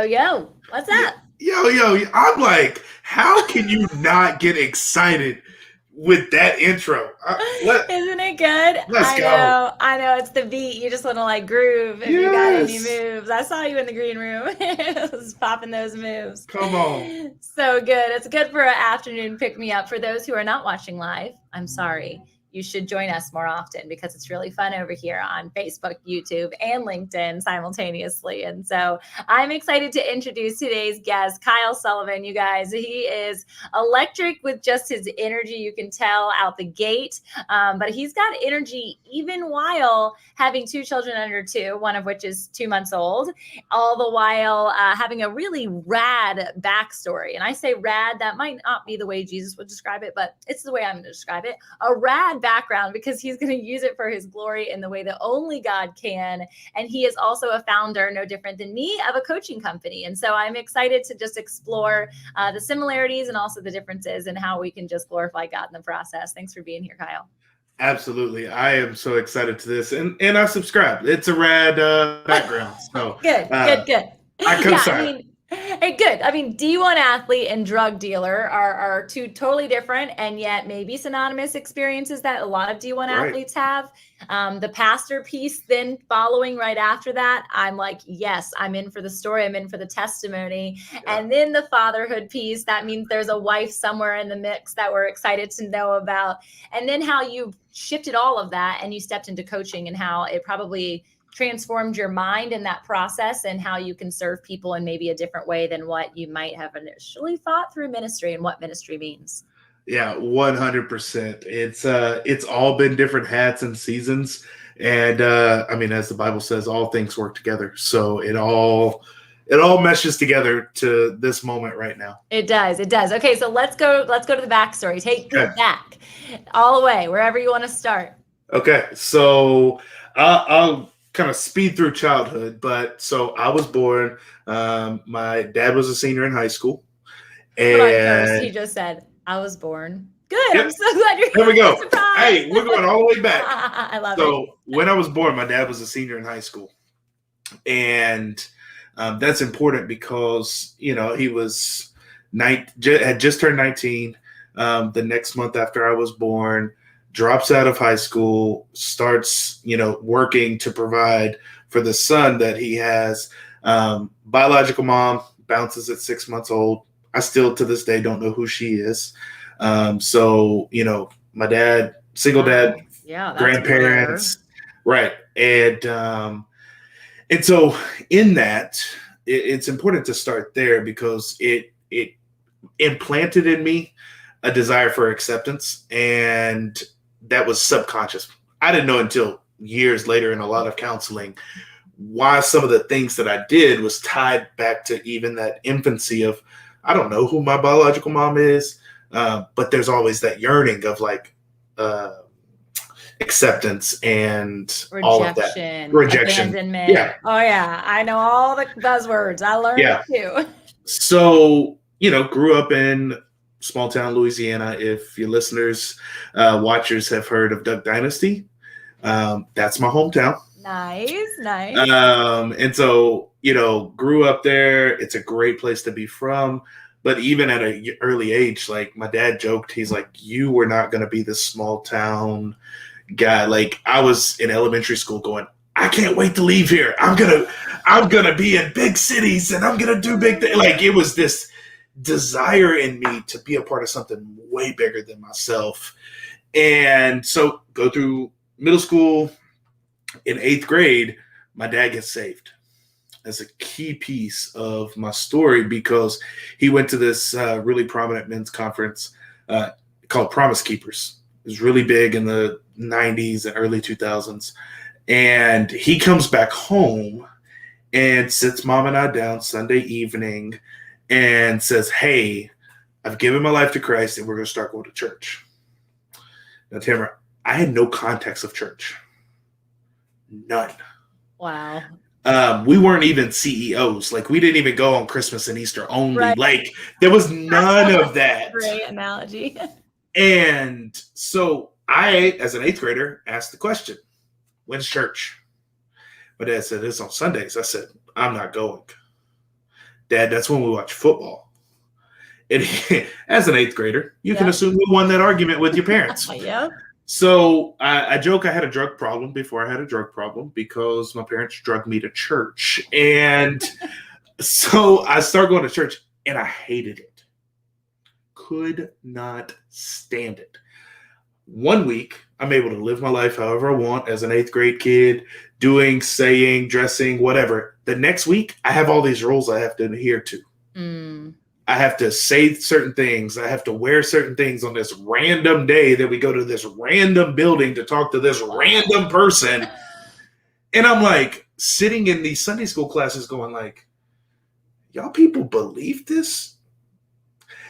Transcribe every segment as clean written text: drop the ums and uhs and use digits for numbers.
Yo, what's up? Yo, I'm like, how can you not get excited with that intro? Isn't it good? Let's go. I know, it's the beat. You just want to like groove if you got any Yes. moves. I saw you in the green room. Was popping those moves. Come on. So good. It's good for an afternoon pick me up. For those who are not watching live, I'm sorry. You should join us more often because it's really fun over here on Facebook, YouTube, and LinkedIn simultaneously. And so I'm excited to introduce today's guest, Kyle Sullivan. You guys, he is electric with just his energy. You can tell out the gate, but he's got energy even while having two children under two, one of which is 2 months old, all the while having a really rad backstory. And I say rad, that might not be the way Jesus would describe it, but it's the way I'm going to describe it. A rad background because he's going to use it for his glory in the way that only God can. And he is also a founder, no different than me, of a coaching company. And so I'm excited to just explore the similarities and also the differences and how we can just glorify God in the process. Thanks for being here, Kyle. Absolutely. I am so excited to this. And I subscribe. It's a rad background. So Good. I co-sign. Hey, good. I mean, D1 athlete and drug dealer are two totally different and yet maybe synonymous experiences that a lot of D1 athletes have. The pastor piece then following right after that, I'm like, yes, I'm in for the story. I'm in for the testimony. Yeah. And then the fatherhood piece, that means there's a wife somewhere in the mix that we're excited to know about. And then how you shifted all of that and you stepped into coaching and how it probably transformed your mind in that process and how you can serve people in maybe a different way than what you might have initially thought through ministry and what ministry means. Yeah, 100%. It's all been different hats and seasons. And I mean, as the Bible says, all things work together. So it all meshes together to this moment right now. It does. Okay, so let's go to the backstory. Take it back all the way, wherever you want to start. Okay, so I'll kind of speed through childhood, but so I was born. My dad was a senior in high school, and he just said, "I was born." Good. Yep. I'm so glad you're here. There we go. Hey, we're going all the way back. I love it. So when I was born, my dad was a senior in high school, and that's important because he was had just turned 19. The next month after I was born. Drops out of high school, starts, working to provide for the son that he has. Biological mom bounces at 6 months old. I still to this day don't know who she is. So, my dad, single dad, grandparents, right. And so in that, it's important to start there because it implanted in me a desire for acceptance, and that was subconscious. I didn't know until years later in a lot of counseling why some of the things that I did was tied back to even that infancy of, I don't know who my biological mom is, but there's always that yearning of like acceptance and all of that. Rejection. Abandonment. Yeah. Oh, yeah. I know all the buzzwords. I learned it too. So, grew up in small town Louisiana. If your listeners, watchers have heard of Duck Dynasty, that's my hometown. Nice. And so, grew up there. It's a great place to be from. But even at an early age, like my dad joked, he's like, you were not going to be this small town guy. Like I was in elementary school going, I can't wait to leave here. I'm going to be in big cities and I'm going to do big things. Like it was this desire in me to be a part of something way bigger than myself. And so go through middle school. In 8th grade, my dad gets saved. That's a key piece of my story because he went to this really prominent men's conference called Promise Keepers. It was really big in the 90s and early 2000s. And he comes back home and sits mom and I down Sunday evening and says, hey, I've given my life to Christ and we're going to start going to church. Now, Tamra, I had no context of church. None. Wow. We weren't even CEOs. Like we didn't even go on Christmas and Easter only. Right. Like there was none of that. Great analogy. And so I, as an 8th grader, asked the question, when's church? My dad said, it's on Sundays. I said, I'm not going. Dad, that's when we watch football. And as an 8th grader, you can Yeah. assume you won that argument with your parents. Yep. So I joke I had a drug problem before I had a drug problem because my parents drugged me to church. And so I started going to church and I hated it. Could not stand it. One week, I'm able to live my life however I want as an 8th grade kid, doing, saying, dressing, whatever. The next week, I have all these rules I have to adhere to. I have to say certain things. I have to wear certain things on this random day that we go to this random building to talk to this random person. And I'm like sitting in these Sunday school classes going like, y'all people believe this?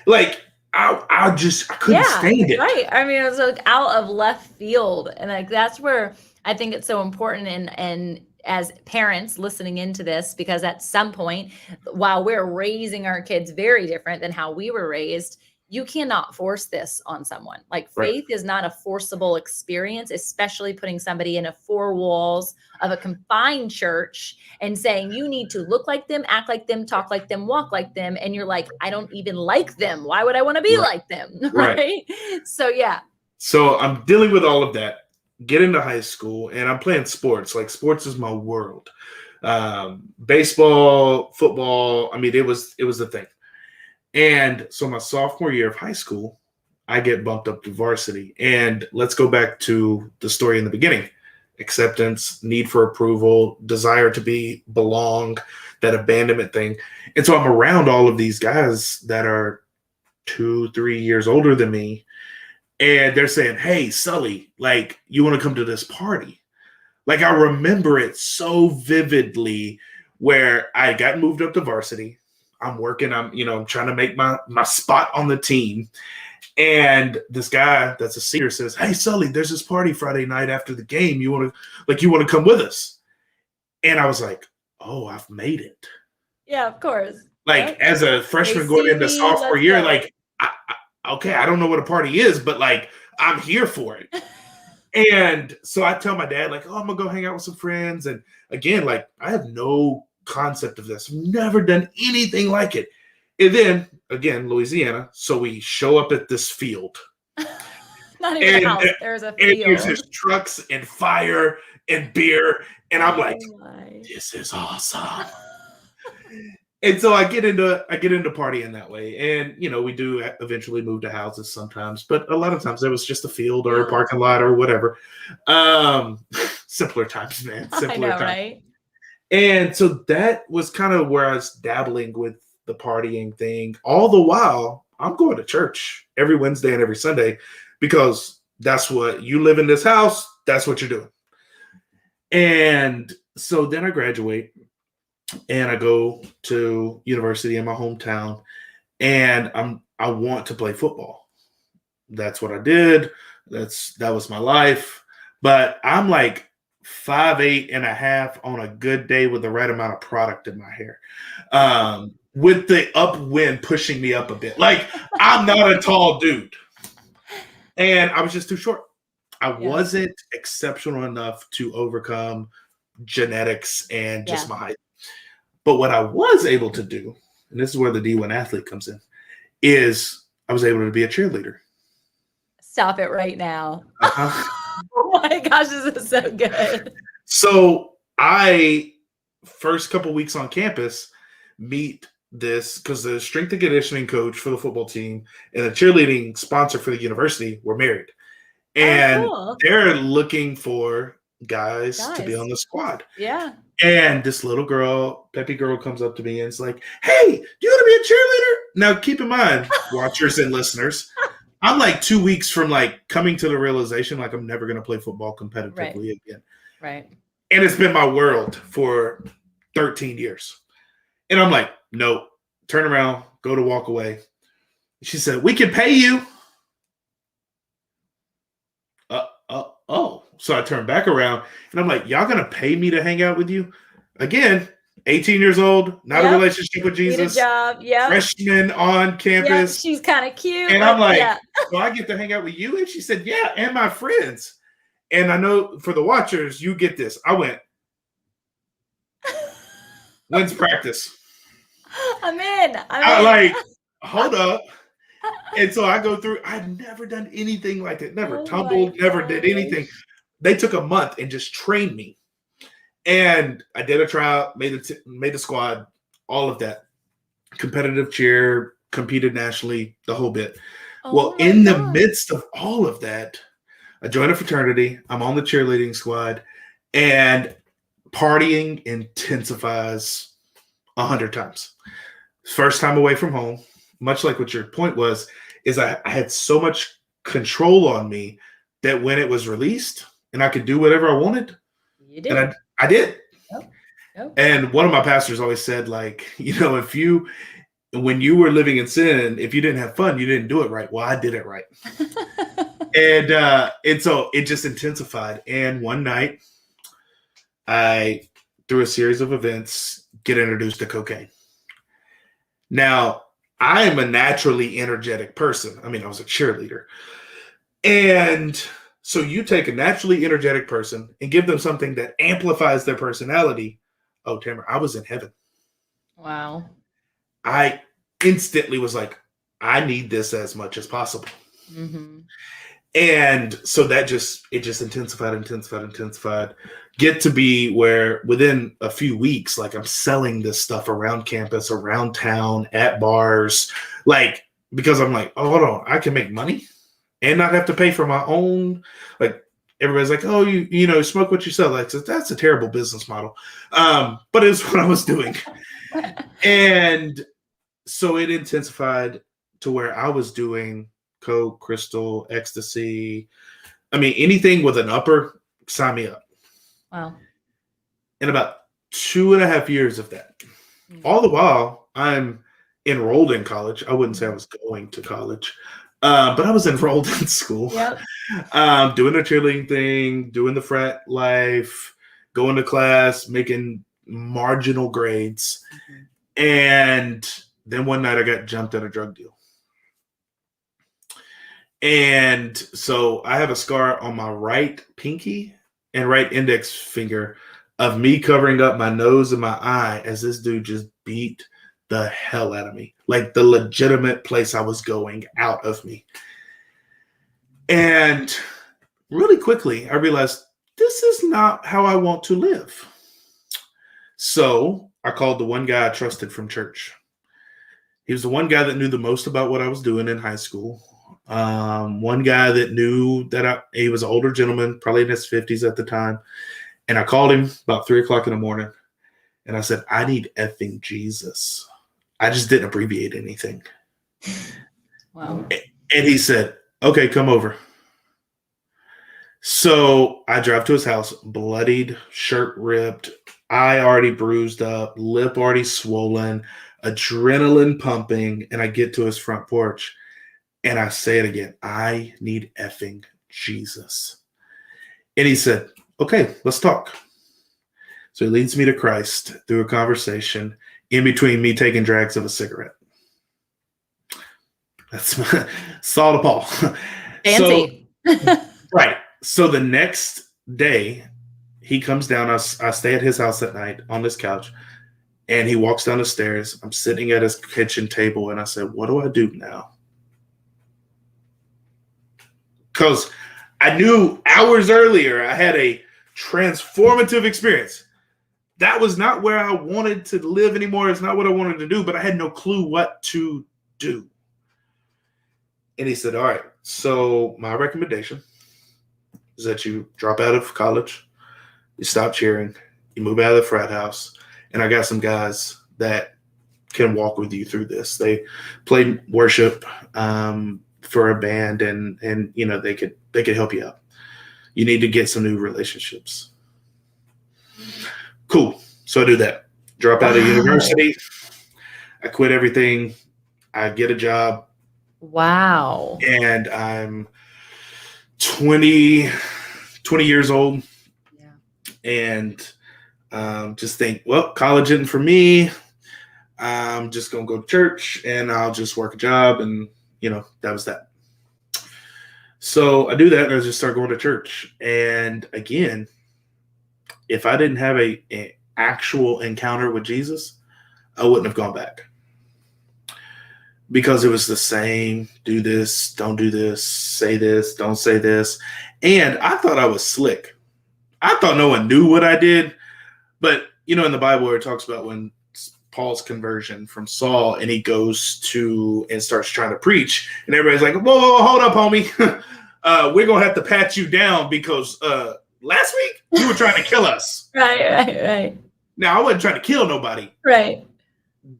Like, I couldn't stand it. Right. I mean, it was like out of left field. And like, that's where I think it's so important. And as parents listening into this, because at some point, while we're raising our kids very different than how we were raised, you cannot force this on someone. Like faith is not a forcible experience, especially putting somebody in 4 walls of a confined church and saying you need to look like them, act like them, talk like them, walk like them. And you're like, I don't even like them. Why would I want to be like them? Right. So, yeah. So I'm dealing with all of that, get into high school, and I'm playing sports. Like sports is my world. Baseball, football. I mean, it was the thing. And so my sophomore year of high school, I get bumped up to varsity. And let's go back to the story in the beginning. Acceptance, need for approval, desire to belong, that abandonment thing. And so I'm around all of these guys that are 2-3 years older than me. And they're saying, hey, Sully, like, you want to come to this party? Like, I remember it so vividly where I got moved up to varsity. I'm working, I'm trying to make my spot on the team. And this guy that's a senior says, hey, Sully, there's this party Friday night after the game. You want to come with us? And I was like, oh, I've made it. Yeah, of course. Like as a freshman going into sophomore year, like, okay, I don't know what a party is, but like, I'm here for it. And so I tell my dad, like, oh, I'm going to go hang out with some friends. And again, like, I have no concept of this. Never done anything like it. And then again, Louisiana. So we show up at this field. Not even a house. There's a field. And there's just trucks and fire and beer. And I'm like, this is awesome. And so I get into partying that way. And we do eventually move to houses sometimes, but a lot of times it was just a field or a parking lot or whatever. Simpler times, man. Simpler I know, times. right? And so that was kind of where I was dabbling with the partying thing. All the while, I'm going to church every Wednesday and every Sunday because that's what you live in this house. That's what you're doing. And so then I graduate and I go to university in my hometown and I want to play football. That's what I did. That was my life. But I'm like 5'8.5" on a good day with the right amount of product in my hair. With the upwind pushing me up a bit. Like, I'm not a tall dude. And I was just too short. I wasn't exceptional enough to overcome genetics and just my height. But what I was able to do, and this is where the D1 athlete comes in, is I was able to be a cheerleader. Stop it right now. Oh my gosh, this is so good. So I, first couple weeks on campus, meet this, because the strength and conditioning coach for the football team and the cheerleading sponsor for the university were married. And they're looking for guys to be on the squad. Yeah. And this little girl, peppy girl, comes up to me and is like, hey, do you want to be a cheerleader? Now, keep in mind, watchers and listeners, I'm like 2 weeks from like coming to the realization like I'm never going to play football competitively again. Right. And it's been my world for 13 years. And I'm like, no, turn around, go to walk away. She said, we can pay you. Oh. So I turned back around and I'm like, y'all going to pay me to hang out with you? Again, 18 years old, not a relationship with Jesus. Need a job. Freshman on campus. Yep, she's kind of cute. And I'm like, so I get to hang out with you? And she said, yeah, and my friends. And I know for the watchers, you get this. I went, when's practice? I'm in. I I'm like, hold up. And so I go through, I've never done anything like it, never Oh my tumbled, never did anything. gosh. They took a month and just trained me. And I did a tryout, made the squad, all of that. Competitive cheer, competed nationally, the whole bit. Oh Well, my in the God. midst of all of that, I joined a fraternity. I'm on the cheerleading squad, and partying intensifies 100 times. First time away from home, much like what your point was, is I had so much control on me that when it was released and I could do whatever I wanted, You and did. I did. Yep. Yep. And one of my pastors always said, like, if you, when you were living in sin, if you didn't have fun, you didn't do it right. Well, I did it right. And so it just intensified. And one night, I, through a series of events, get introduced to cocaine. Now, I am a naturally energetic person. I mean, I was a cheerleader. And so you take a naturally energetic person and give them something that amplifies their personality. Oh, Tamara, I was in heaven. Wow. I instantly was like, I need this as much as possible. Mm-hmm. And so it just intensified. Get to be where within a few weeks, like I'm selling this stuff around campus, around town, at bars, like, because I'm like, oh, hold on, I can make money and not have to pay for my own. Like, everybody's like, oh, you smoke what you sell. Like, that's a terrible business model. But it's what I was doing. And so it intensified to where I was doing coke, crystal, ecstasy. I mean, anything with an upper, sign me up. Wow. In about 2.5 years of that. Mm. All the while, I'm enrolled in college. I wouldn't say I was going to college, but I was enrolled in school. Yep. Doing the cheerleading thing, doing the frat life, going to class, making marginal grades. Mm-hmm. And then one night I got jumped at a drug deal. And so I have a scar on my right pinky and right index finger of me covering up my nose and my eye as this dude just beat the hell out of me. Like the legitimate place I was going out of me. And really quickly, I realized this is not how I want to live. So I called the one guy I trusted from church. He was the one guy that knew the most about what I was doing in high school. One guy that knew that he was an older gentleman, probably in his 50s at the time. And I called him about 3:00 in the morning. And I said, I need effing Jesus. I just didn't abbreviate anything. Wow. And he said, okay, come over. So I drive to his house, bloodied, shirt ripped, eye already bruised up, lip already swollen, adrenaline pumping. And I get to his front porch. And I say it again, I need effing Jesus. And he said, okay, let's talk. So he leads me to Christ through a conversation in between me taking drags of a cigarette. That's Saul to Paul. Fancy. So, right. So the next day, he comes down. I stay at his house at night on this couch. And he walks down the stairs. I'm sitting at his kitchen table. And I said, what do I do now? Because I knew hours earlier I had a transformative experience. That was not where I wanted to live anymore. It's not what I wanted to do, but I had no clue what to do. And he said, all right, so my recommendation is that you drop out of college, you stop cheering, you move out of the frat house, and I got some guys that can walk with you through this. They play worship, for a band, and they could help you out. You need to get some new relationships. Cool. So I do that. Drop out of university. I quit everything. I get a job. Wow. And I'm 20 years old. Yeah. And just think, well, college isn't for me. I'm just going to go to church and I'll just work a job. And that was that. So I do that and I just start going to church. And again, if I didn't have an actual encounter with Jesus, I wouldn't have gone back. Because it was the same, do this, don't do this, don't say this. And I thought I was slick. I thought no one knew what I did. But, you know, in the Bible, where it talks about when Paul's conversion from Saul and he goes to and starts trying to preach, and everybody's like, whoa, hold up, homie. We're going to have to pat you down because last week you were trying to kill us. Right. Now, I wasn't trying to kill nobody. Right.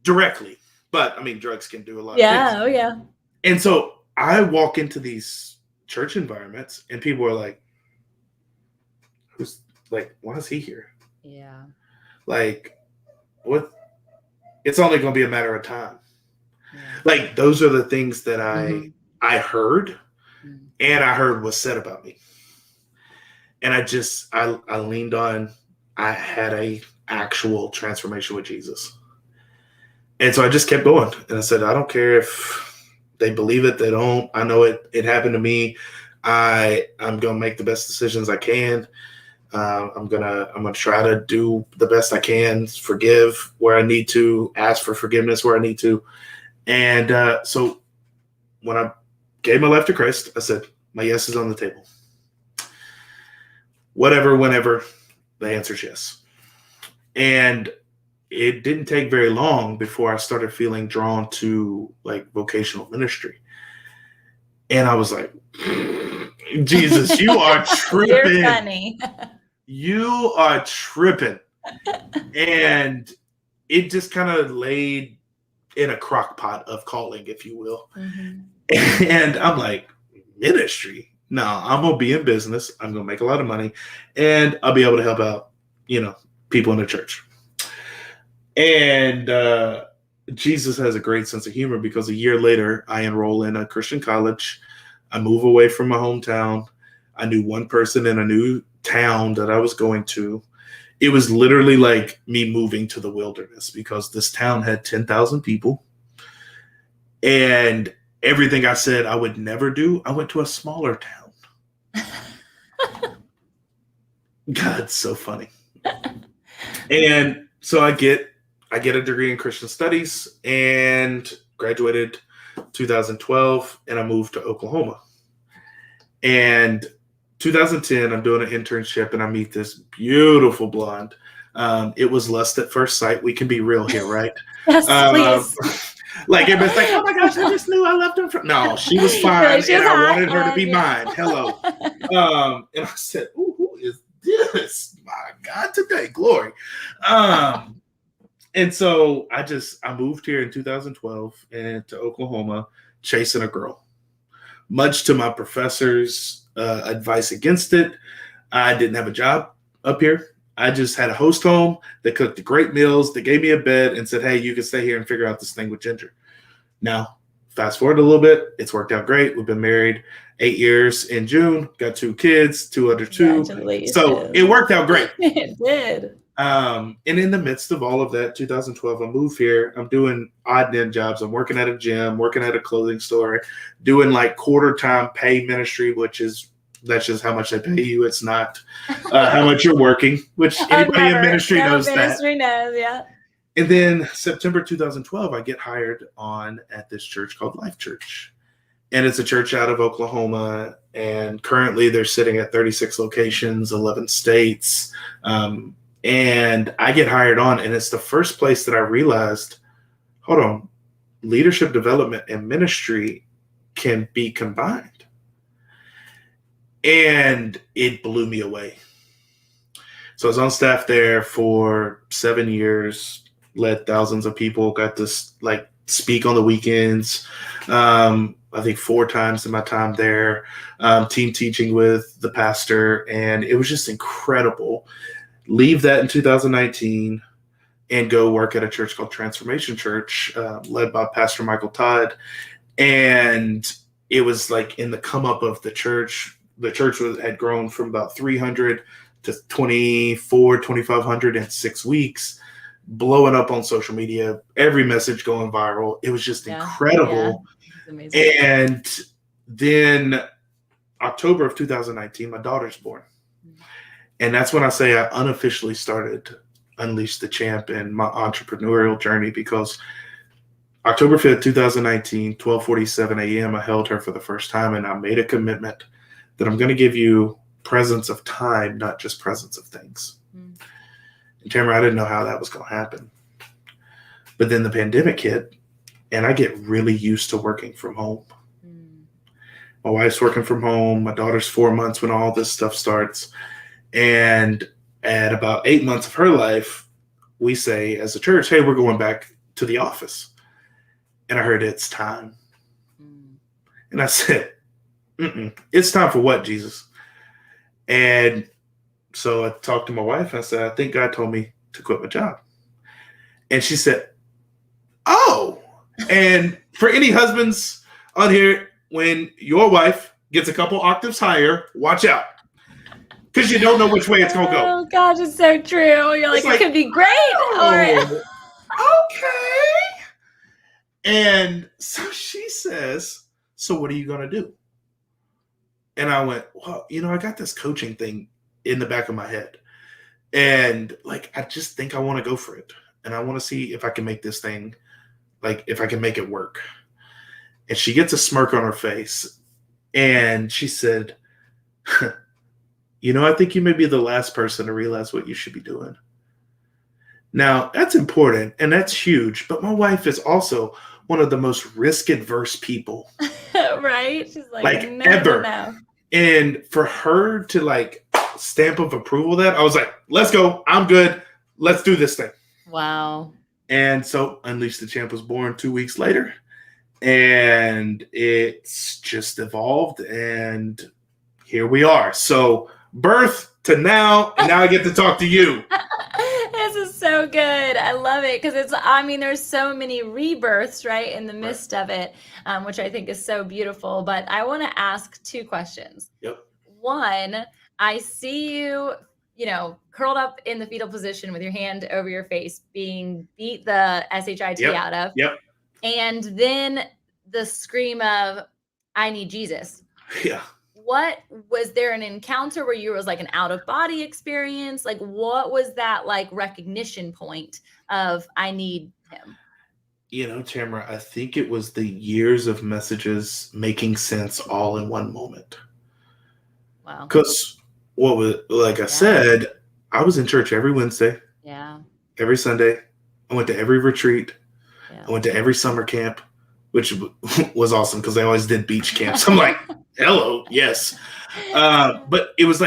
Directly. But, I mean, drugs can do a lot of Yeah. things. Oh, yeah. And so I walk into these church environments and people are like, why is he here? Yeah. Like, what? It's only going to be a matter of time. Yeah. Like, those are the things that I heard Mm-hmm. and I heard was said about me. And I leaned on, I had a actual transformation with Jesus. And so I just kept going. And I said, I don't care if they believe it, they don't. I know it happened to me. I'm going to make the best decisions I can. I'm gonna try to do the best I can, forgive where I need to, ask for forgiveness where I need to. And so when I gave my life to Christ, I said, my yes is on the table. Whatever, whenever, the answer is yes. And it didn't take very long before I started feeling drawn to like vocational ministry. And I was like, Jesus, you are tripping. You're funny. You are tripping. And it just kind of laid in a crock pot of calling, if you will. Mm-hmm. And I'm like, ministry? No, I'm going to be in business. I'm going to make a lot of money. And I'll be able to help out, people in the church. And Jesus has a great sense of humor because a year later, I enroll in a Christian college. I move away from my hometown. I knew one person in a new town that I was going to. It was literally like me moving to the wilderness because this town had 10,000 people. And everything I said I would never do, I went to a smaller town. God, it's so funny. And so I get a degree in Christian studies and graduated 2012, and I moved to Oklahoma. And 2010, I'm doing an internship, and I meet this beautiful blonde. It was lust at first sight. We can be real here, right? Yes, please. Like everybody's like, oh my gosh, I just knew I loved her. No, she was fine, and I wanted her to be mine. Hello. And I said, ooh, who is this? My God, today, glory. And so I moved here in 2012 and to Oklahoma chasing a girl. Much to my professor's advice against it, I didn't have a job up here. I just had a host home that cooked great meals, that gave me a bed and said, hey, you can stay here and figure out this thing with Ginger. Now, fast forward a little bit. It's worked out great. We've been married 8 years in June, got 2 kids, 2 under 2. So it worked out great. It did. And in the midst of all of that, 2012, I moved here. I'm doing odd and end jobs. I'm working at a gym, working at a clothing store, doing like quarter time pay ministry, that's just how much they pay you. It's not how much you're working, which anybody in ministry knows that. Ministry knows, yeah. And then September 2012, I get hired on at this church called Life Church. And it's a church out of Oklahoma. And currently they're sitting at 36 locations, 11 states. And I get hired on, and it's the first place that I realized, hold on, leadership development and ministry can be combined. And it blew me away. So I was on staff there for 7 years, led thousands of people, got to speak on the weekends. I think 4 times in my time there, team teaching with the pastor, and it was just incredible. Leave that in 2019 and go work at a church called Transformation Church, led by Pastor Michael Todd. And it was like in the come up of the church. The church had grown from about 300 to 2,500 in 6 weeks, blowing up on social media, every message going viral. It was just incredible. Yeah. Amazing. And then October of 2019, my daughter's born. And that's when I say I unofficially started unleashed the champ in my entrepreneurial journey, because October 5th, 2019, 12:47 a.m., I held her for the first time, and I made a commitment that I'm going to give you presence of time, not just presence of things. Mm. And Tamara, I didn't know how that was going to happen. But then the pandemic hit, and I get really used to working from home. Mm. My wife's working from home. My daughter's 4 months when all this stuff starts. And at about 8 months of her life, we say as a church, hey, we're going back to the office. And I heard it's time. Mm. And I said, it's time for what, Jesus? And so I talked to my wife and I said, I think God told me to quit my job. And she said, oh. And for any husbands on here, when your wife gets a couple octaves higher, watch out. Because you don't know which way it's going to go. Oh, gosh, it's so true. You're like, it could be great. Oh, okay. And so she says, so what are you going to do? And I went, well, I got this coaching thing in the back of my head. And I just think I want to go for it. And I want to see if I can make this thing, if I can make it work. And she gets a smirk on her face. And she said, I think you may be the last person to realize what you should be doing. Now, that's important and that's huge. But my wife is also one of the most risk-adverse people. Right? She's no, ever. No. And for her to stamp of approval that, I was like, let's go. I'm good. Let's do this thing. Wow. And so Unleash the Champ was born 2 weeks later. And it's just evolved. And here we are. So birth to now. And now I get to talk to you. This is so good. I love it because there's so many rebirths, right, in the midst of it, which I think is so beautiful. But I want to ask 2 questions. Yep. One, I see you, curled up in the fetal position with your hand over your face, being beat the SHIT out of. Yep. And then the scream of, I need Jesus. Yeah. What was there an encounter where you was an out of body experience? What was that recognition point of I need him? Tamara, I think it was the years of messages making sense all in one moment. Wow. Because I said, I was in church every Wednesday. Yeah. Every Sunday. I went to every retreat. Yeah. I went to every summer camp, which was awesome because they always did beach camps. I'm like, hello, yes. But it was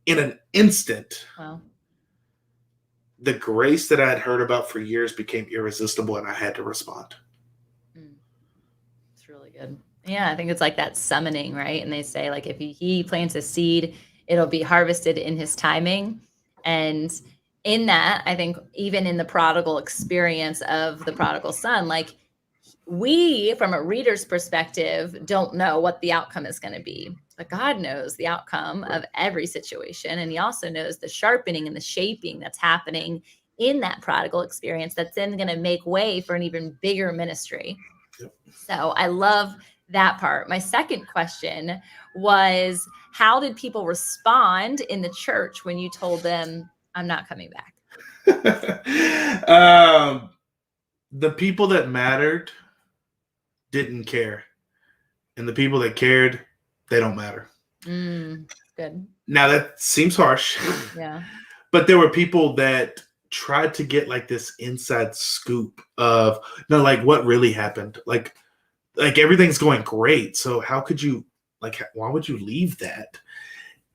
in an instant. Wow. The grace that I had heard about for years became irresistible, and I had to respond. It's really good. Yeah, I think it's that summoning, right? And they say if he plants a seed, it'll be harvested in his timing. And in that, I think even in the prodigal experience of the prodigal son, we, from a reader's perspective, don't know what the outcome is going to be. But God knows the outcome of every situation. And he also knows the sharpening and the shaping that's happening in that prodigal experience that's then going to make way for an even bigger ministry. Yep. So I love that part. My second question was, how did people respond in the church when you told them, I'm not coming back? The people that mattered didn't care. And the people that cared, they don't matter. Good. Now that seems harsh. Yeah. But there were people that tried to get this inside scoop of, no, what really happened? Everything's going great. So how could you, why would you leave that?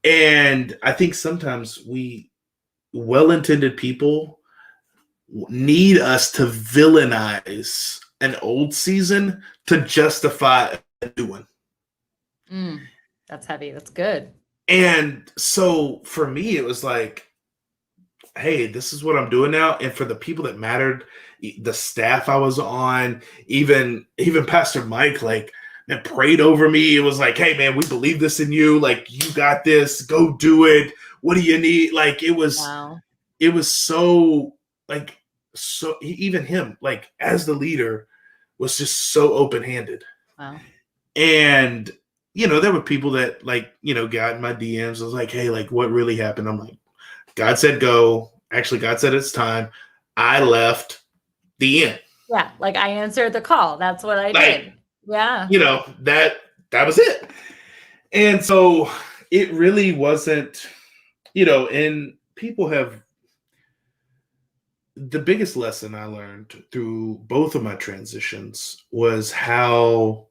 And I think sometimes well-intended people need us to villainize an old season to justify a new one. That's heavy. That's good. And so for me, it was hey, this is what I'm doing now. And for the people that mattered, the staff I was on, even Pastor Mike, man, prayed over me. It was hey, man, we believe this in you. You got this. Go do it. What do you need? It was, wow. It was so so even him, as the leader, was just so open-handed. Wow. And, there were people that got in my DMs. I was hey, what really happened? I'm God said go. actually God said it's time. I left. The end. Yeah, like I answered the call. That's what I did. Yeah. That was it. And so it really wasn't, and people have, the biggest lesson I learned through both of my transitions was how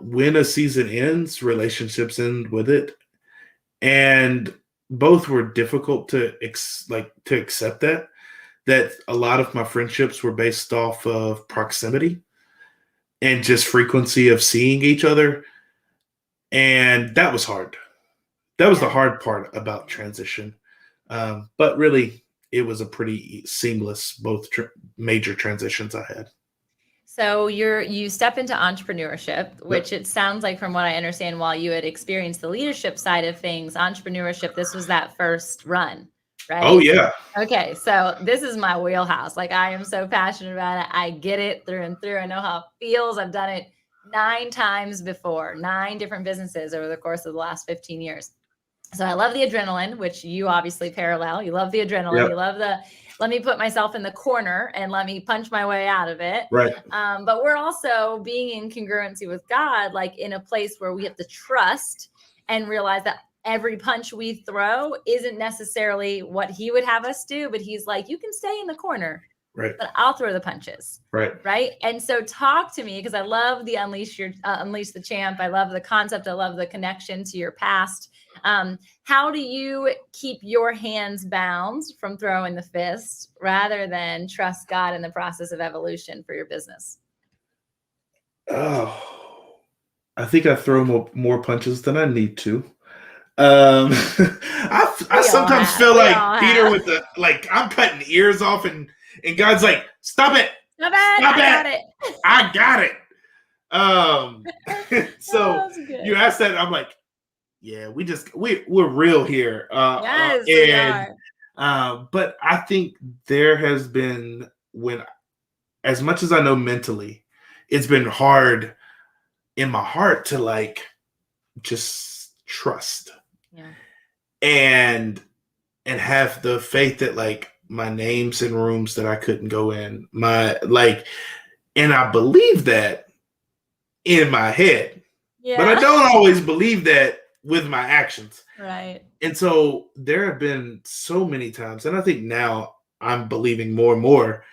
when a season ends, relationships end with it. And both were difficult to accept that a lot of my friendships were based off of proximity and just frequency of seeing each other. And that was hard. That was the hard part about transition. But really, it was a pretty seamless, both major transitions I had. So you step into entrepreneurship, which it sounds like from what I understand, while you had experienced the leadership side of things, entrepreneurship, this was that first run, right? Oh, yeah. Okay. So this is my wheelhouse. Like I am so passionate about it. I get it through and through. I know how it feels. I've done it 9 times before, 9 different businesses over the course of the last 15 years. So I love the adrenaline, which you obviously parallel. You love the adrenaline. You love let me put myself in the corner and let me punch my way out of it. Right. But we're also being in congruency with God, like in a place where we have to trust and realize that every punch we throw isn't necessarily what he would have us do, but he's like, you can stay in the corner, right, but I'll throw the punches. Right. And so talk to me, because I love the Unleash the Champ. I love the concept. I love the connection to your past. How do you keep your hands bound from throwing the fist rather than trust God in the process of evolution for your business? Oh, I think I throw more punches than I need to. I sometimes feel like Peter with the, like, I'm cutting ears off and God's like, stop it. Stop it. I got it. So you asked that, I'm like, yeah, we're real here. Yes, we are. But I think there has been, as much as I know mentally, it's been hard in my heart to like just trust. Yeah. And have the faith that like my name's in rooms that I couldn't go in. And I believe that in my head. Yeah. But I don't always believe that with my actions. Right. And so there have been so many times, and I think now I'm believing more and more,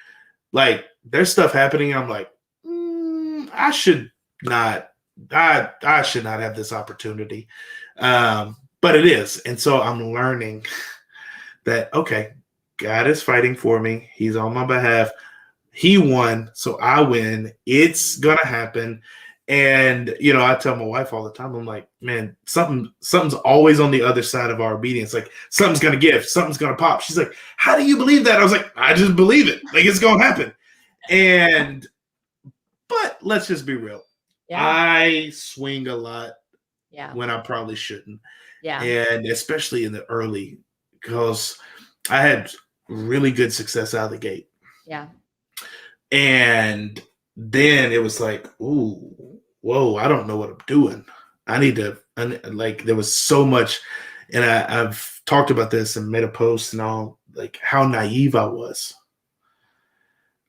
like there's stuff happening. I'm like, I should not have this opportunity. But it is. And so I'm learning that, okay, God is fighting for me. He's on my behalf. He won, so I win. It's going to happen. And, I tell my wife all the time, I'm like, man, something's always on the other side of our obedience. Like something's going to give, something's going to pop. She's like, how do you believe that? I was like, I just believe it. Like it's going to happen. But let's just be real. Yeah. I swing a lot when I probably shouldn't. Yeah. And especially in the early, because I had really good success out of the gate. Yeah. And then it was like, ooh, whoa, I don't know what I'm doing. I need to, like, there was so much. And I've talked about this and made a post and all, like how naive I was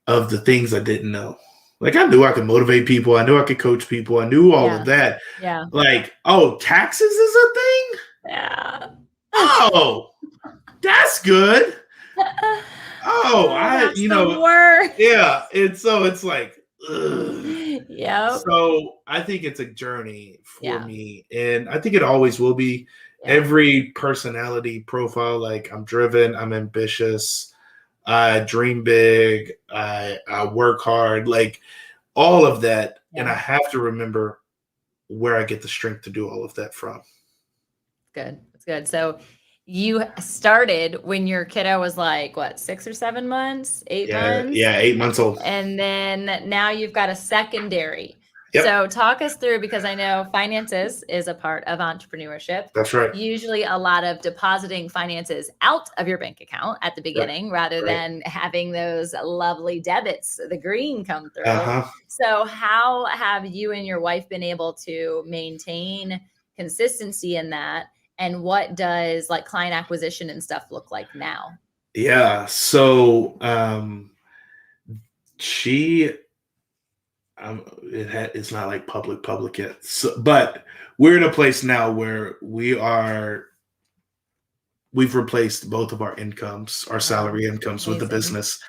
of the things I didn't know. Like I knew I could motivate people. I knew I could coach people. I knew all of that. Yeah. Like, oh, taxes is a thing? Yeah. Oh, that's good. Oh, yeah. And so it's like, yeah. So I think it's a journey for me. And I think it always will be. Yeah. Every personality profile, like I'm driven, I'm ambitious, I dream big, I work hard, like all of that. Yeah. And I have to remember where I get the strength to do all of that from. Good. That's good. So you started when your kiddo was like, what, 6 or 7 months, 8 months? Yeah, 8 months old. And then now you've got a secondary. Yep. So talk us through, because I know finances is a part of entrepreneurship. That's right. Usually a lot of depositing finances out of your bank account at the beginning, rather than having those lovely debits, the green, come through. So how have you and your wife been able to maintain consistency in that? And what does like client acquisition and stuff look like now? Yeah. So she it's not like public yet. So, but we're in a place now where we've replaced both of our incomes, our salary incomes, with the business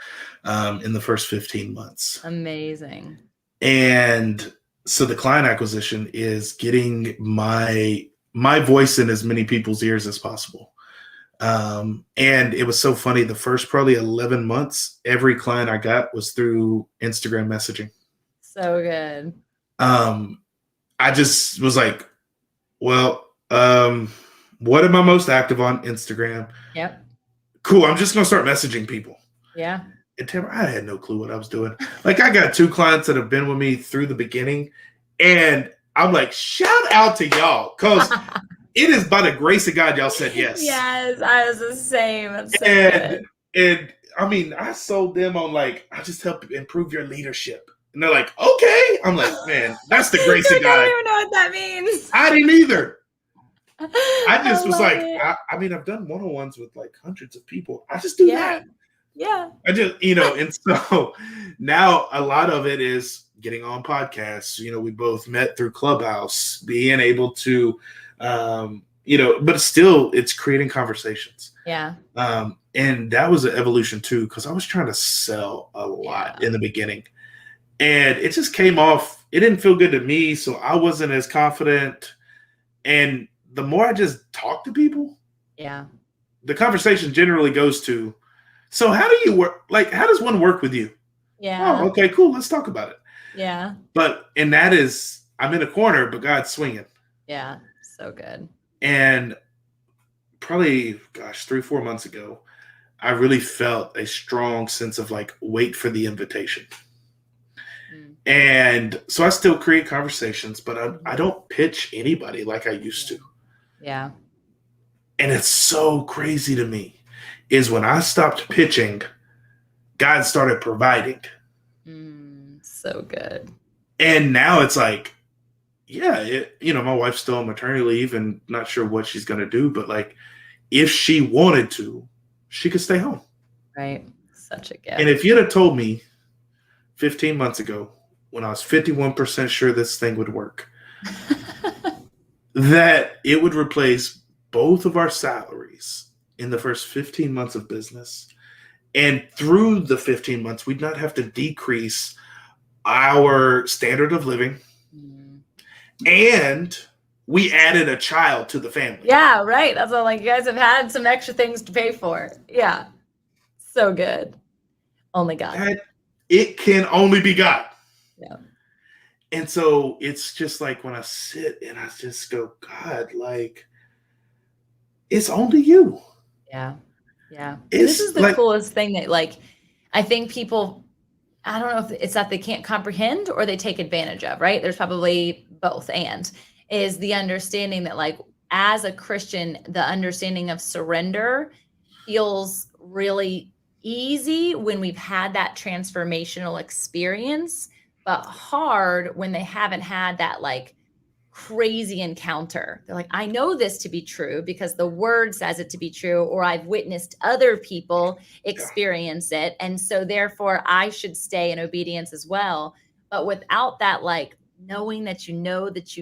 in the first 15 months. Amazing. And so the client acquisition is getting my voice in as many people's ears as possible. And it was so funny. The first probably 11 months, every client I got was through Instagram messaging. So good. I just was like, well, what am I most active on? Instagram. Yep. Cool. I'm just going to start messaging people. Yeah. And Tamra, I had no clue what I was doing. Like, I got 2 clients that have been with me through the beginning. And I'm like, shout out to y'all. Because it is by the grace of God y'all said yes. Yes, I was the same. That's so and good. I mean, I sold them on like, I just help improve your leadership. And they're like, okay. I'm like, man, that's the grace of God. I don't even know what that means. I didn't either. I just was like, I mean, I've done one-on-ones with like hundreds of people. I just do that. Yeah. I just, and so now a lot of it is getting on podcasts. We both met through Clubhouse, being able to, but still it's creating conversations. Yeah. And that was an evolution too, because I was trying to sell a lot in the beginning. And it just came off. It didn't feel good to me, so I wasn't as confident. And the more I just talk to people, the conversation generally goes to, so how do you work? Like, how does one work with you? Yeah. Oh, okay, cool. Let's talk about it. Yeah. And that is, I'm in a corner, but God's swinging. Yeah. So good. And probably, 3-4 months ago, I really felt a strong sense of like, wait for the invitation. And so I still create conversations, but I don't pitch anybody like I used to. Yeah. And it's so crazy to me is when I stopped pitching, God started providing. So good. And now it's like, my wife's still on maternity leave and not sure what she's going to do. But like, if she wanted to, she could stay home. Right. Such a gift. And if you'd have told me 15 months ago, when I was 51% sure this thing would work, that it would replace both of our salaries in the first 15 months of business. And through the 15 months, we'd not have to decrease our standard of living. And we added a child to the family. Yeah, right. That's all. Like, you guys have had some extra things to pay for. Yeah. So good. Only God. It can only be God. Yeah. And so it's just like when I sit and I just go, God, like, it's only you. Yeah. Yeah. This is the coolest thing that, like, I think people, I don't know if it's that they can't comprehend or they take advantage of, right? There's probably both. And is the understanding that, like, as a Christian, the understanding of surrender feels really easy when we've had that transformational experience, but hard when they haven't had that like crazy encounter. They're like, I know this to be true because the word says it to be true, or I've witnessed other people experience it. And so therefore I should stay in obedience as well. But without that, like, knowing that you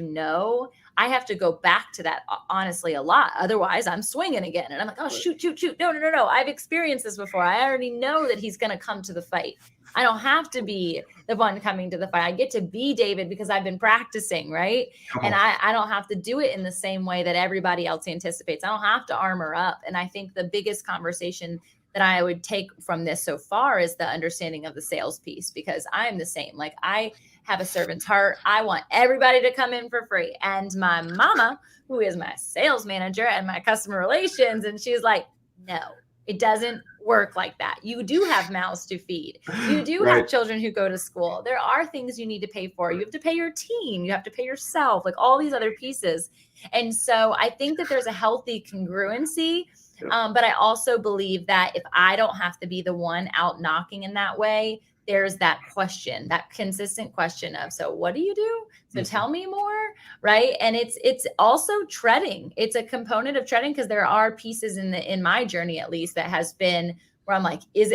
know, I have to go back to that honestly a lot. Otherwise I'm swinging again. And I'm like, oh, shoot. No. I've experienced this before. I already know that he's going to come to the fight. I don't have to be the one coming to the fight. I get to be David because I've been practicing, right? And I don't have to do it in the same way that everybody else anticipates. I don't have to armor up. And I think the biggest conversation that I would take from this so far is the understanding of the sales piece, because I'm the same. Like, I have a servant's heart. I want everybody to come in for free. And my mama, who is my sales manager and my customer relations, and she's like, no, it doesn't work like that. You do have mouths to feed. You do have children who go to school. There are things you need to pay for. You have to pay your team. You have to pay yourself, like all these other pieces. And so I think that there's a healthy congruency. But I also believe that if I don't have to be the one out knocking in that way, there's that question, that consistent question of, so what do you do? So tell me more, right? And it's also treading. It's a component of treading, because there are pieces in my journey, at least, that has been where I'm like, is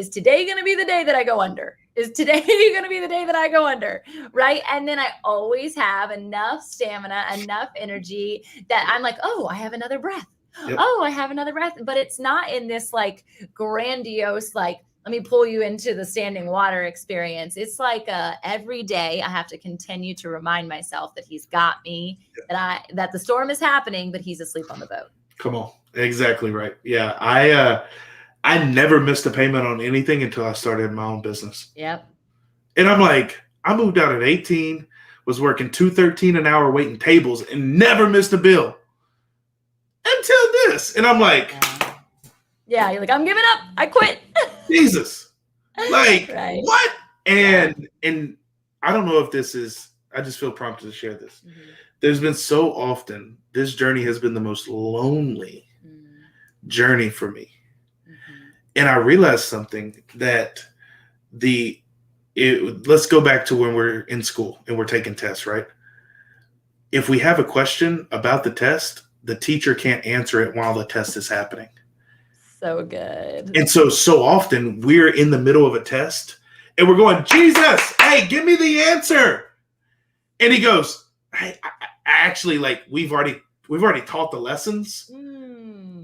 today going to be the day that I go under? Is today going to be the day that I go under? Right. And then I always have enough stamina, enough energy that I'm like, oh, I have another breath. Yep. Oh, I have another breath. But it's not in this like grandiose, like, let me pull you into the standing water experience. It's like every day I have to continue to remind myself that he's got me, yep. that the storm is happening, but he's asleep on the boat. Come on. Exactly right. Yeah. I never missed a payment on anything until I started my own business. Yep. And I'm like, I moved out at 18, was working $2.13 an hour waiting tables, and never missed a bill until this. And I'm like, yeah, you're like, I'm giving up. I quit. Jesus. Like, right. What? And I don't know if this is, I just feel prompted to share this. Mm-hmm. There's been so often, this journey has been the most lonely journey for me. And I realized something, that let's go back to when we're in school and we're taking tests, right? If we have a question about the test, the teacher can't answer it while the test is happening. So good. And so often we're in the middle of a test and we're going, Jesus, hey, give me the answer. And he goes, I actually, like, we've already taught the lessons.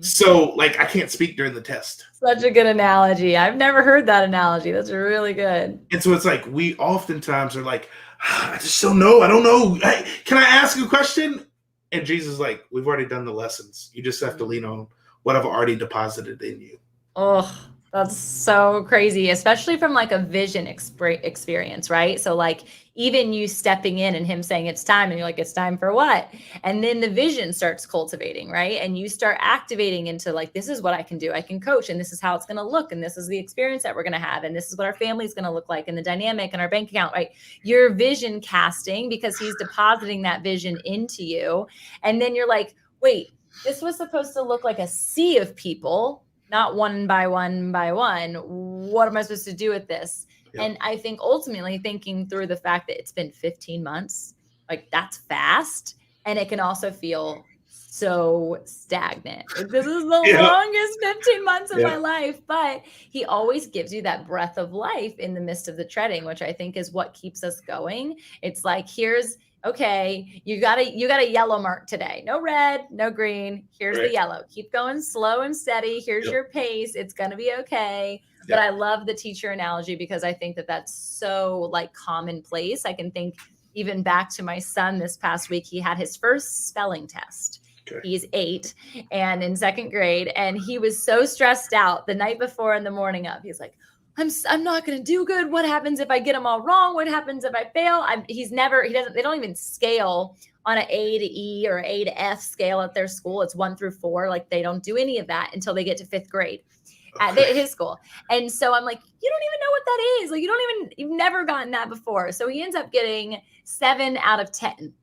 So, like, I can't speak during the test. Such a good analogy. I've never heard that analogy. That's really good. And so it's like, we oftentimes are like, I just don't know. I don't know. Hey, can I ask a question? And Jesus is like, we've already done the lessons. You just have to lean on what I've already deposited in you. Oh, that's so crazy, especially from like a vision experience, right? So like even you stepping in and him saying it's time, and you're like, it's time for what? And then the vision starts cultivating, right? And you start activating into like, this is what I can do. I can coach, and this is how it's going to look. And this is the experience that we're going to have. And this is what our family is going to look like, and the dynamic and our bank account, right? You're vision casting because he's depositing that vision into you. And then you're like, wait, this was supposed to look like a sea of people, not one by one by one. What am I supposed to do with this? Yep. And I think ultimately thinking through the fact that it's been 15 months, like that's fast. And it can also feel so stagnant. Like, this is the longest 15 months of my life, but he always gives you that breath of life in the midst of the treading, which I think is what keeps us going. It's like, okay, you got a yellow mark today. No red, no green. Here's the yellow. Keep going slow and steady. Here's your pace. It's going to be okay. But I love the teacher analogy because I think that that's so like commonplace. I can think even back to my son this past week. He had his first spelling test. Okay. He's 8 and in 2nd grade. And he was so stressed out the night before and the morning of. He's like, I'm not going to do good. What happens if I get them all wrong? What happens if I fail? They don't even scale on an A to E or A to F scale at their school. It's 1 through 4. Like they don't do any of that until they get to 5th grade at his school. And so I'm like, you don't even know what that is. Like you've never gotten that before. So he ends up getting 7 out of 10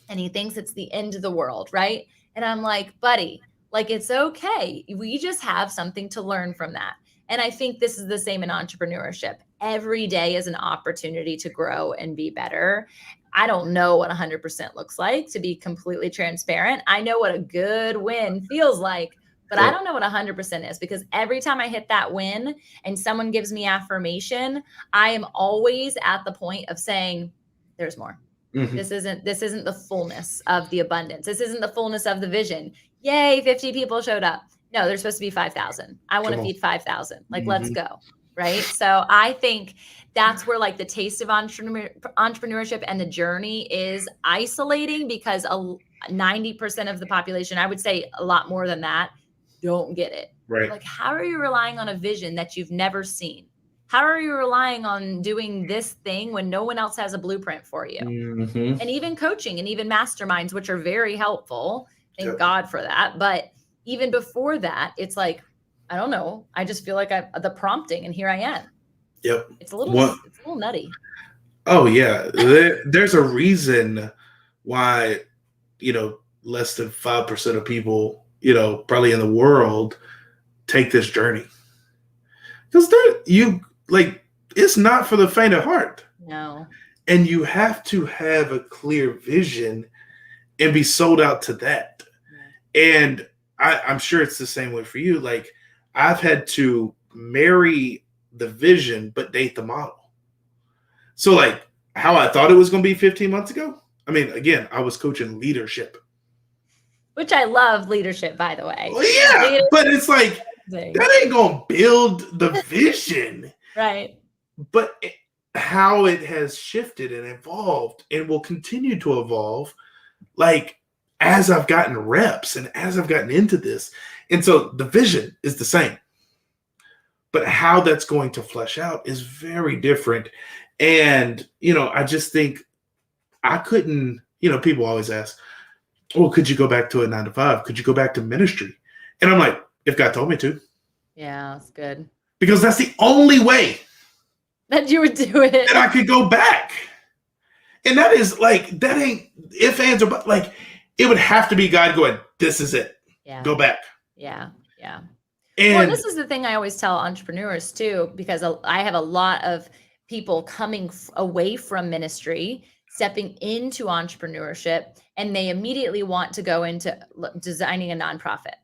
and he thinks it's the end of the world. Right. And I'm like, buddy, like, it's okay. We just have something to learn from that. And I think this is the same in entrepreneurship. Every day is an opportunity to grow and be better. I don't know what 100% looks like, to be completely transparent. I know what a good win feels like, but I don't know what 100% is, because every time I hit that win and someone gives me affirmation, I am always at the point of saying, there's more. Mm-hmm. This isn't the fullness of the abundance. This isn't the fullness of the vision. Yay, 50 people showed up. No, there's supposed to be 5,000. I want to feed 5,000. Like, let's go. Right. So I think that's where like the taste of entrepreneurship and the journey is isolating, because 90% of the population, I would say a lot more than that, don't get it. Right. Like, how are you relying on a vision that you've never seen? How are you relying on doing this thing when no one else has a blueprint for you? Mm-hmm. And even coaching and even masterminds, which are very helpful. Thank God for that. But even before that, it's like, I don't know. I just feel like the prompting, and here I am. Yep. It's a little nutty. Oh yeah. There's a reason why, less than 5% of people, probably in the world take this journey. Because it's not for the faint of heart. No. And you have to have a clear vision and be sold out to that. Yeah. And I'm sure it's the same way for you. Like, I've had to marry the vision, but date the model. So, like, how I thought it was going to be 15 months ago. I mean, again, I was coaching leadership. Which I love leadership, by the way. Well, yeah, but it's like, that ain't going to build the vision. Right. But how it has shifted and evolved and will continue to evolve, like, as I've gotten reps and as I've gotten into this. And so the vision is the same. But how that's going to flesh out is very different. And, I just think I couldn't, people always ask, well, could you go back to a 9-to-5? Could you go back to ministry? And I'm like, if God told me to. Yeah, that's good. Because that's the only way that you would do it. That I could go back. And that is like, that ain't if, ands, or but. Like, it would have to be God going, this is it. Yeah. Go back. Yeah. Yeah. And this is the thing I always tell entrepreneurs too, because I have a lot of people coming away from ministry, stepping into entrepreneurship, and they immediately want to go into designing a nonprofit,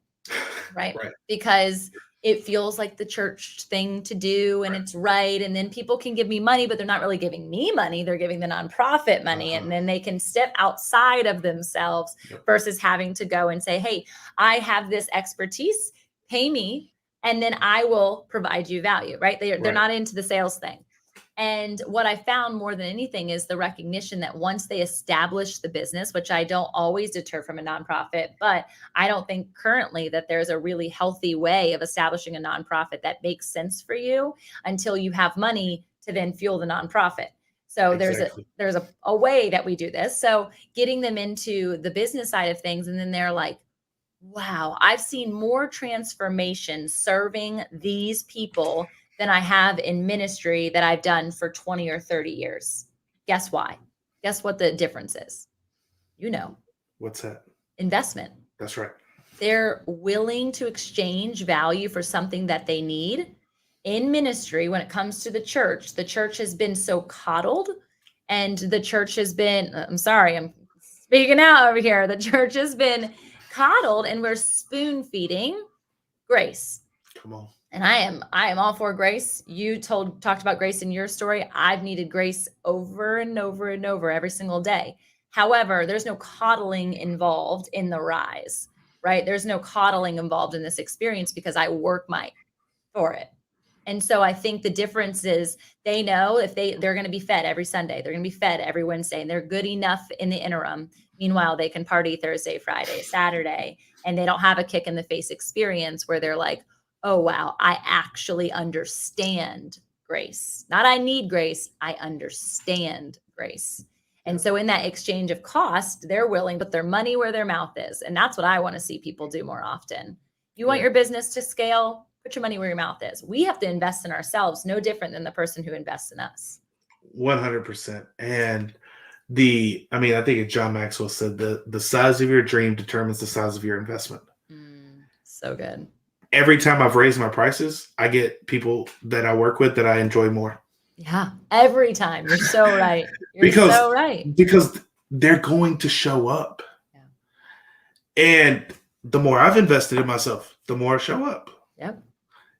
right? Because it feels like the church thing to do and it's right. And then people can give me money, but they're not really giving me money. They're giving the nonprofit money. And then they can step outside of themselves versus having to go and say, hey, I have this expertise, pay me, and then I will provide you value, right? They're not into the sales thing. And what I found more than anything is the recognition that once they establish the business, which I don't always deter from a nonprofit, but I don't think currently that there's a really healthy way of establishing a nonprofit that makes sense for you until you have money to then fuel the nonprofit. So there's a way that we do this. So getting them into the business side of things, and then they're like, wow, I've seen more transformation serving these people than I have in ministry that I've done for 20 or 30 years. Guess why? Guess what the difference is? What's that? Investment. That's right. They're willing to exchange value for something that they need. In ministry, when it comes to the church has been so coddled, and the church has been, I'm sorry, I'm speaking out over here. The church has been coddled, and we're spoon feeding grace. Come on. And I am all for grace. You talked about grace in your story. I've needed grace over and over and over every single day. However, there's no coddling involved in the rise, right? There's no coddling involved in this experience because I work for it. And so I think the difference is they know if they're going to be fed every Sunday, they're going to be fed every Wednesday, and they're good enough in the interim. Meanwhile, they can party Thursday, Friday, Saturday, and they don't have a kick in the face experience where they're like, oh, wow, I actually understand grace. Not I need grace, I understand grace. And so in that exchange of cost, they're willing to put their money where their mouth is. And that's what I want to see people do more often. You want your business to scale, put your money where your mouth is. We have to invest in ourselves, no different than the person who invests in us. 100%. And I think John Maxwell said the size of your dream determines the size of your investment. So good. Every time I've raised my prices, I get people that I work with that I enjoy more. Yeah, every time. You're so right. So right. Because they're going to show up. Yeah. And the more I've invested in myself, the more I show up. Yep.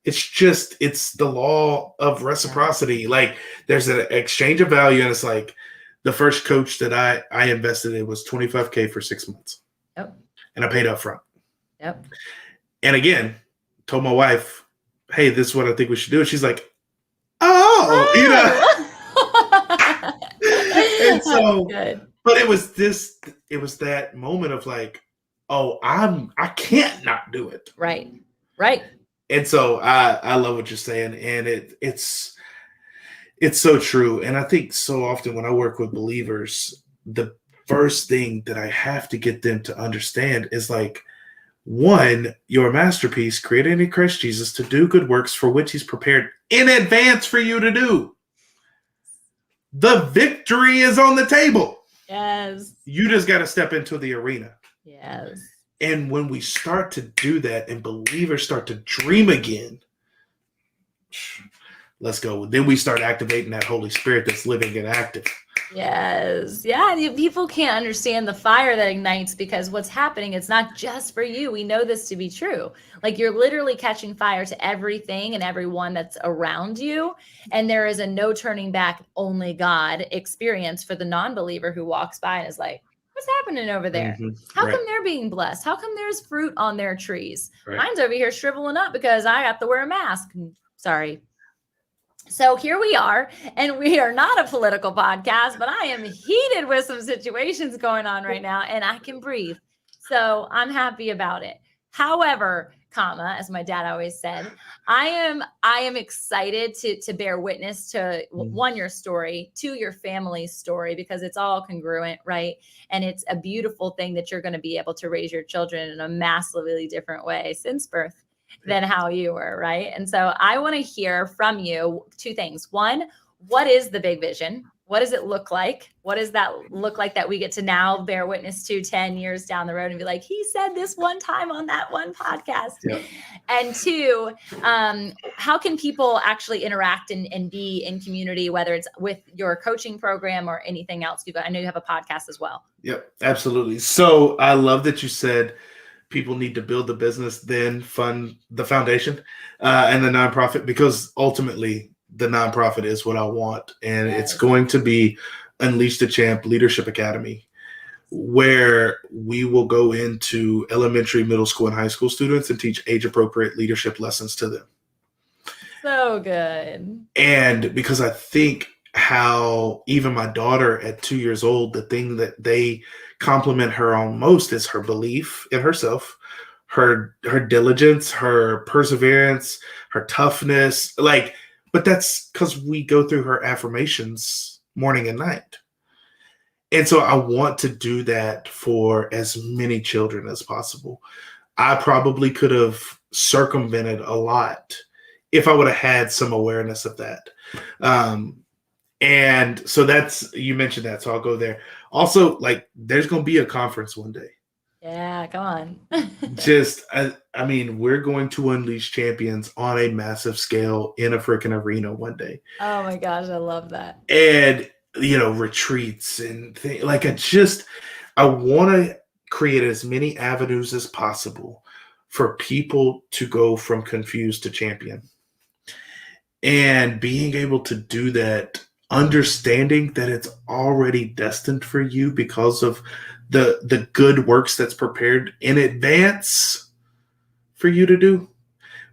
It's the law of reciprocity. Yeah. Like, there's an exchange of value, and it's like the first coach that I invested in was $25,000 for 6 months. Yep. And I paid up front. Yep. And again, told my wife, hey, this is what I think we should do. And she's like, oh. And so, but it was that moment of like, oh, I can't not do it. Right. And so I love what you're saying. And it's so true. And I think so often when I work with believers, the first thing that I have to get them to understand is like, one, your masterpiece created in Christ Jesus to do good works for which he's prepared in advance for you to do. The victory is on the table. Yes. You just got to step into the arena. Yes. And when we start to do that and believers start to dream again, let's go. Then we start activating that Holy Spirit that's living and active. Yes. Yeah. People can't understand the fire that ignites, because what's happening, it's not just for you. We know this to be true. Like, you're literally catching fire to everything and everyone that's around you. And there is a no turning back, only God experience for the non-believer who walks by and is like, what's happening over there? Mm-hmm. How Right. come they're being blessed? How come there's fruit on their trees? Right. Mine's over here shriveling up because I have to wear a mask. Sorry. So here we are, and we are not a political podcast, but I am heated with some situations going on right now, and I can breathe. So I'm happy about it. However, comma, as my dad always said, I am excited to bear witness to one, your story, two, your family's story, because it's all congruent, right? And it's a beautiful thing that you're going to be able to raise your children in a massively different way since birth than how you were, right? And so I want to hear from you two things. One, what is the big vision? What does it look like? What does that look like that we get to now bear witness to 10 years down the road and be like, he said this one time on that one podcast? Yep. And two, how can people actually interact and be in community, whether it's with your coaching program or anything else? I know you have a podcast as well. Yep, absolutely. So I love that you said people need to build the business, then fund the foundation and the nonprofit, because ultimately the nonprofit is what I want. And It's going to be Unleash the Champ Leadership Academy, where we will go into elementary, middle school, and high school students and teach age-appropriate leadership lessons to them. So good. And because I think how even my daughter at 2 years old, the thing that they compliment her on most is her belief in herself, her diligence, her perseverance, her toughness. But that's because we go through her affirmations morning and night. And so I want to do that for as many children as possible. I probably could have circumvented a lot if I would have had some awareness of that. And so you mentioned that, so I'll go there. Also, there's going to be a conference one day. Yeah, come on. I mean, we're going to unleash champions on a massive scale in a freaking arena one day. Oh my gosh, I love that. And, retreats and things. I want to create as many avenues as possible for people to go from confused to champion. And being able to do that, understanding that it's already destined for you because of the good works that's prepared in advance for you to do.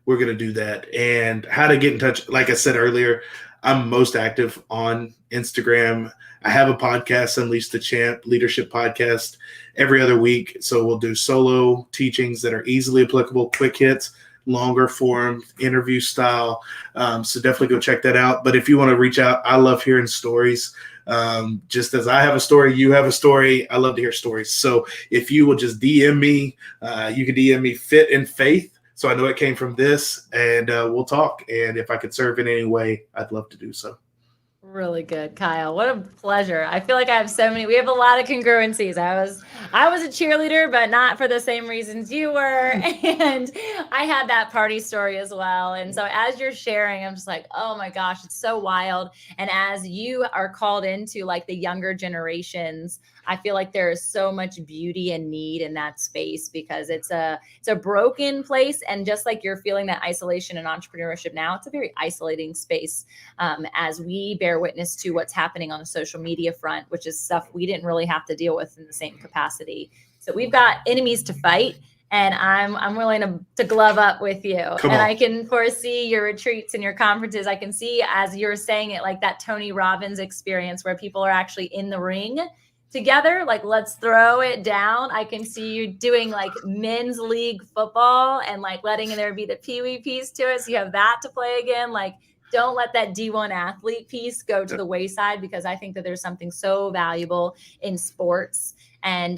We're going to do that. And how to get in touch, like I said earlier, I'm most active on Instagram. I have a podcast, Unleash the Champ Leadership Podcast, every other week. So we'll do solo teachings that are easily applicable, quick hits, longer form, interview style. So definitely go check that out. But if you want to reach out, I love hearing stories. Just as I have a story, you have a story. I love to hear stories. So if you will just DM me, you can DM me Fit in Faith, so I know it came from this, and we'll talk. And if I could serve in any way, I'd love to do so. Really good, Kyle. What a pleasure. I feel like I have we have a lot of congruencies. I was a cheerleader, but not for the same reasons you were. And I had that party story as well. And so as you're sharing, I'm just like, oh my gosh, it's so wild. And as you are called into the younger generations, I feel like there is so much beauty and need in that space, because it's a broken place. And just like you're feeling that isolation in entrepreneurship now, it's a very isolating space as we bear witness to what's happening on the social media front, which is stuff we didn't really have to deal with in the same capacity. So we've got enemies to fight, and I'm willing to glove up with you. I can foresee your retreats and your conferences. I can see, as you're saying it, like that Tony Robbins experience where people are actually in the ring together, let's throw it down. I can see you doing men's league football and letting there be the Pee-wee piece to it. So you have that to play again. Don't let that D1 athlete piece go to the wayside, because I think that there's something so valuable in sports. And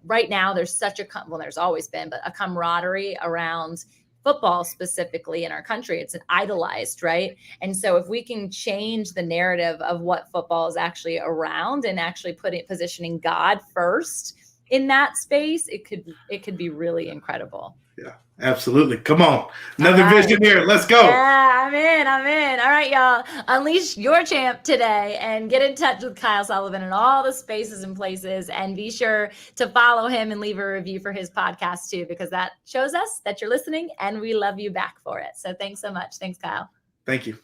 right now there's such there's always been, but a camaraderie around football specifically in our country. It's an idolized, right? And so if we can change the narrative of what football is actually around and actually positioning God first, in that space, it could be really incredible. Yeah, absolutely. Come on. Another All right. vision here. Let's go. Yeah, I'm in. All right, y'all. Unleash your champ today and get in touch with Kyle Sullivan in all the spaces and places. And be sure to follow him and leave a review for his podcast too, because that shows us that you're listening and we love you back for it. So thanks so much. Thanks, Kyle. Thank you.